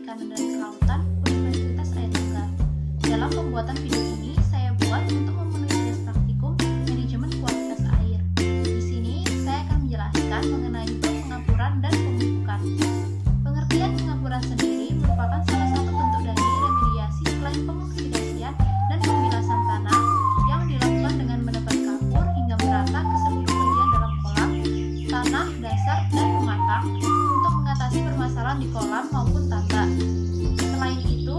Perikanan dan Kelautan Universitas Airlangga. Dalam pembuatan video ini, saya buat untuk memenuhi tugas praktikum manajemen kualitas air. Di sini, saya akan menjelaskan mengenai pengapuran dan pemupukan. Pengertian pengapuran sendiri merupakan salah satu bentuk dari remediasi selain pengoksidasian dan pembilasan tanah yang dilakukan dengan menebar kapur hingga merata ke seluruh bagian dalam kolam, tanah, dasar, dan pematang untuk mengatasi permasalahan di kolam maupun tata. Selain itu,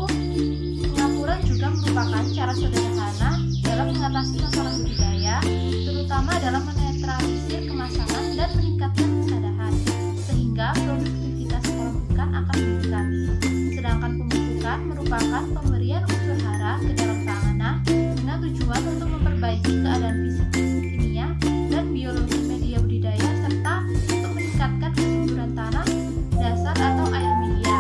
pengapuran juga merupakan cara sederhana dalam mengatasi masalah budidaya, terutama dalam menetralisir kemasangan dan meningkatkan kesadaran, sehingga produktivitas kolam ikan akan meningkat. Sedangkan pemupukan merupakan pemberian unsur hara ke dalam tanah dengan tujuan untuk memperbaiki keadaan fisik, kimia, dan biologi media budidaya serta untuk meningkatkan kesuburan tanah, dasar atau air media.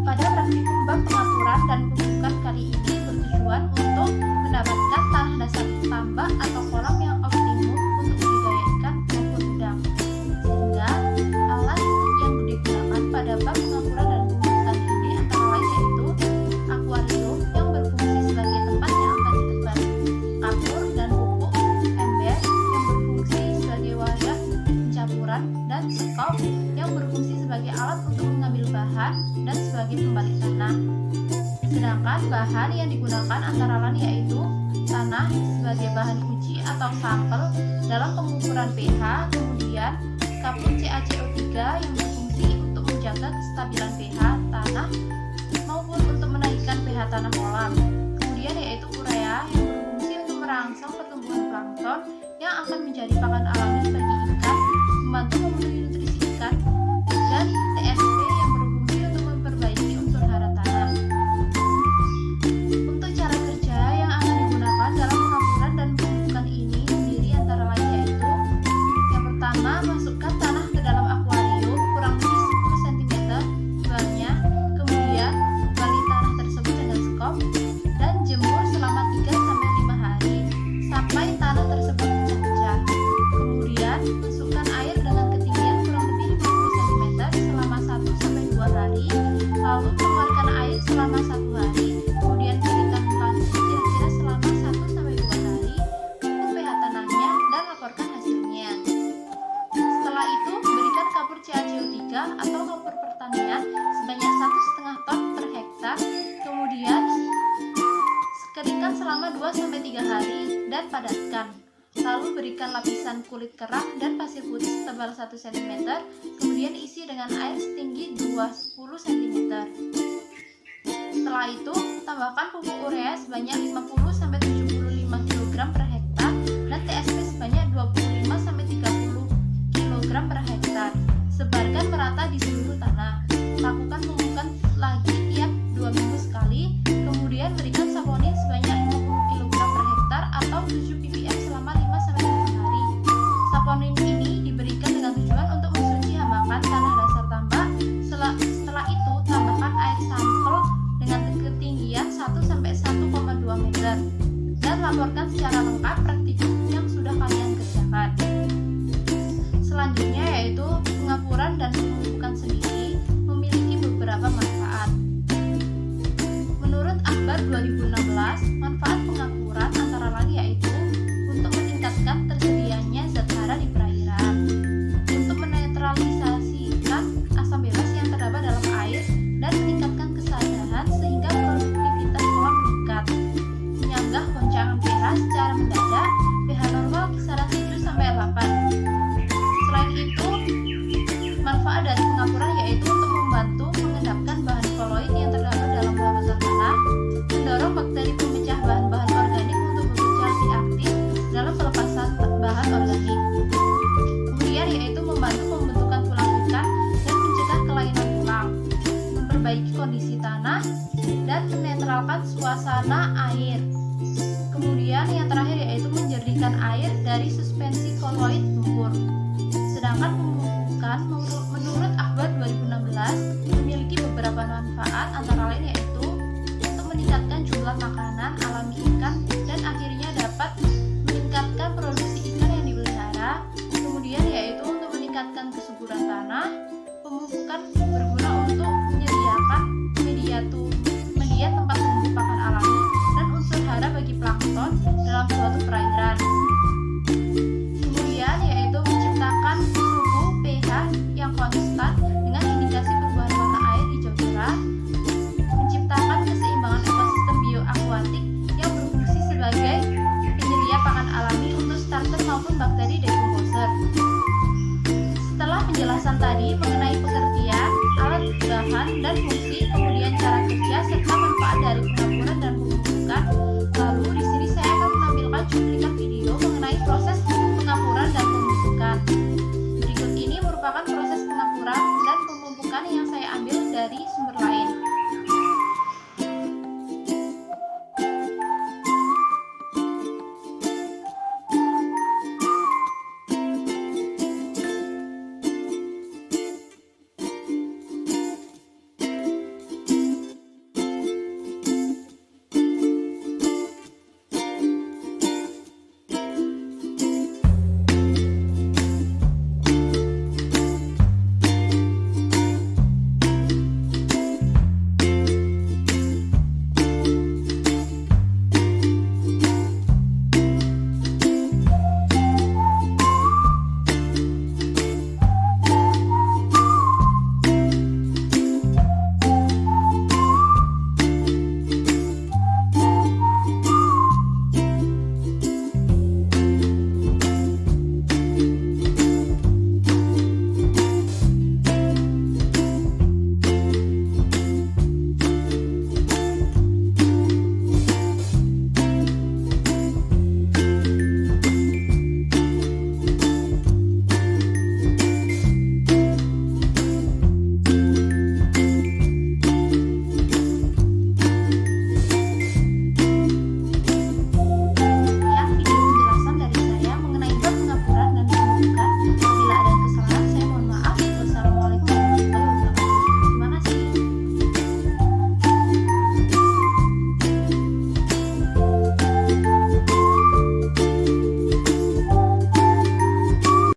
Pada praktikum bab pengapuran dan pemupukan kali ini bertujuan untuk mendapatkan tanah dasar tambak atau kolam yang optimum untuk budidaya ikan maupun udang. Sehingga alat yang digunakan pada bab pengapuran dan pemupukan ini antara lain yaitu akuarium yang berfungsi sebagai tempat yang akan ditebar, kapur dan pupuk, ember yang berfungsi sebagai wadah pencampuran, dan skop yang berfungsi sebagai alat untuk mengambil bahan dan sebagai pembalik tanah. Sedangkan bahan yang digunakan antara lain yaitu tanah sebagai bahan uji atau sampel dalam pengukuran pH, kemudian kapur CaCO3 yang berfungsi untuk menjaga kestabilan pH tanah maupun untuk menaikkan pH tanah kolam. Kemudian yaitu urea yang berfungsi untuk merangsang pertumbuhan plankton yang akan menjadi pakan alami bagi ikan, membantu memenuhi nutrisi ikan, dan TSP yang berfungsi untuk memperbaiki unsur hara tanah. Untuk cara kerja yang akan digunakan dalam pengapuran dan pemupukan ini sendiri antara lain yaitu yang pertama, masukkan tanah ke dalam akuarium kurang lebih 10 cm luarnya, kemudian gali tanah tersebut dengan skop dan jemur selama 3-5 hari sampai tanah tersebut pecah-pecah. Kemudian masukkan air dengan ketinggian kurang lebih 50 cm selama 1-2 hari, lalu keluarkan air selama 1 hari, kemudian berikan lagi kira-kira selama 1-2 hari untuk pH tanahnya dan laporkan hasilnya. Setelah itu, berikan kapur CaCO3 atau kapur pertanian sebanyak 1,5 ton per hektar, kemudian keringkan selama 2-3 hari dan padatkan. Lalu berikan lapisan kulit kerang dan pasir putih setebal 1 cm, kemudian isi dengan air setinggi 20 cm. Setelah itu, tambahkan pupuk urea sebanyak 50-75 kg per hektar dan TSP sebanyak 25-30 kg per hektar. Sebarkan merata di seluruh tanah. Lakukan pemupukan lagi tiap 2 minggu sekali, kemudian berikan saponin sebanyak 50 kg per hektar atau 7 ppm selama 5-7 hari. Saponin ini diberikan dengan tujuan untuk mensuci hamakan tanah dasar tambak. Setelah itu, tambahkan air sampel dengan ketinggian 1-1,2 meter dan laporkan secara lengkap praktikum yang sudah kalian kerjakan. Selanjutnya yaitu pengapuran dan pemupukan sendiri memiliki beberapa manfaat. Menurut Akbar 2016, manfaat pengapuran antara lain yaitu untuk meningkatkan tersedianya zat hara di perairan, untuk menetralisasikan asam bebas yang terdapat dalam air dan meningkatkan kesadaran sehingga produktivitas kolam meningkat, menyanggah goncangan pH secara mendadak, pH normal kisaran 7-8. Selain itu, manfaat dari pengapuran yaitu untuk membantu mengendapkan bahan koloid yang terdapat dalam larutan tanah, mendorong bakteri pemecah bahan-bahan organik untuk bekerja lebih aktif dalam pelepasan bahan organik. Kemudian yaitu membantu pembentukan tulang ikan dan mencegah kelainan tulang, memperbaiki kondisi tanah, dan menetralkan suasana air. Kemudian yang terakhir yaitu menjernihkan air dari suspensi koloid lumpur. Sedangkan pemupukan menurut Akbar 2016 memiliki beberapa manfaat antara lain yaitu untuk meningkatkan jumlah makanan alami ikan dan akhirnya dapat meningkatkan produksi ikan yang dipelihara. Kemudian yaitu untuk meningkatkan kesuburan tanah. Pemupukan berguna untuk Setelah penjelasan tadi mengenai pengertian, alat, bahan, dan fungsi